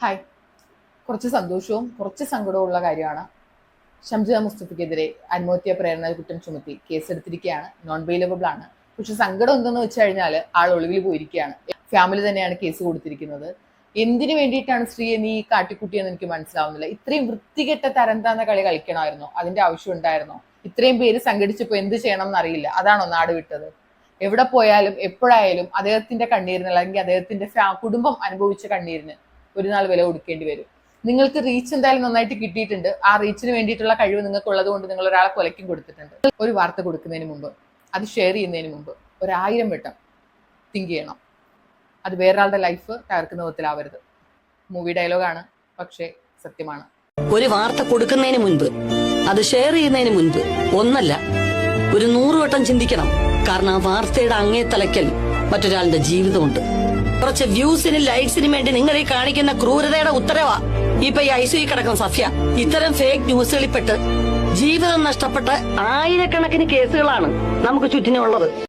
Hi. കുറച്ച് സന്തോഷവും കുറച്ച് സങ്കടവും ഉള്ള കാര്യമാണ്. ഷംജിദ മുസ്തഫയ്ക്കെതിരെ ആത്മഹത്യാ പ്രേരണ കുറ്റം ചുമത്തി കേസെടുത്തിരിക്കുകയാണ്. നോൺ ബെയിലബിൾ ആണ്. പക്ഷെ സങ്കടം എന്തെന്ന് വെച്ച് കഴിഞ്ഞാൽ ആൾ ഒളിവിൽ പോയിരിക്കുകയാണ്. ഫാമിലി തന്നെയാണ് കേസ് കൊടുത്തിരിക്കുന്നത്. എന്തിനു വേണ്ടിയിട്ടാണ് സ്ത്രീ നീ കാട്ടിക്കുട്ടിയെന്ന് എനിക്ക് മനസ്സിലാവുന്നില്ല. ഇത്രയും വൃത്തികെട്ട തരം താന്ന കളി കളിക്കണമായിരുന്നോ? അതിന്റെ ആവശ്യം ഉണ്ടായിരുന്നോ? ഇത്രയും പേര് സംഘടിച്ചപ്പോ എന്ത് ചെയ്യണം എന്നറിയില്ല. അതാണോ നാട് വിട്ടത്? എവിടെ പോയാലും എപ്പോഴായാലും അദ്ദേഹത്തിന്റെ കണ്ണീരിന് അല്ലെങ്കിൽ അദ്ദേഹത്തിന്റെ കുടുംബം അനുഭവിച്ച കണ്ണീരിന് ഒരു നാൾ വില കൊടുക്കേണ്ടി വരും. നിങ്ങൾക്ക് റീച്ച് എന്തായാലും നന്നായിട്ട് കിട്ടിയിട്ടുണ്ട്. ആ റീച്ചിന് വേണ്ടിയിട്ടുള്ള കഴിവ് നിങ്ങൾക്ക് ഉള്ളത് കൊണ്ട് നിങ്ങൾ ഒരാളെ കൊലയ്ക്കും കൊടുത്തിട്ടുണ്ട്. ഒരു വാർത്ത കൊടുക്കുന്നതിന് മുമ്പ്, അത് ഷെയർ ചെയ്യുന്നതിന് മുമ്പ് 1000 വട്ടം തിങ്ക് ചെയ്യണം. അത് വേറൊരാളുടെ ലൈഫ് തകർക്കുന്ന വിധത്തിലാവരുത്. മൂവി ഡയലോഗാണ്, പക്ഷേ സത്യമാണ്. ഒരു വാർത്ത കൊടുക്കുന്നതിന് മുൻപ്, അത് ഷെയർ ചെയ്യുന്നതിന് മുൻപ് ഒന്നല്ല, ഒരു 100 വട്ടം ചിന്തിക്കണം. കാരണം ആ വാർത്തയുടെ അങ്ങേ തലയ്ക്കൽ മറ്റൊരാളുടെ ജീവിതമുണ്ട്. കുറച്ച് വ്യൂസിനും ലൈക്സിനും വേണ്ടി നിങ്ങൾ ഈ കാണിക്കുന്ന ക്രൂരതയുടെ ഉത്തരവാ ഇപ്പൊ ഈ ICU കിടക്കുന്ന സഫ്യ. ഇത്തരം ഫേക്ക് ന്യൂസുകളിൽപ്പെട്ട് ജീവിതം നഷ്ടപ്പെട്ട ആയിരക്കണക്കിന് കേസുകളാണ് നമുക്ക് ചുറ്റിനുള്ളത്.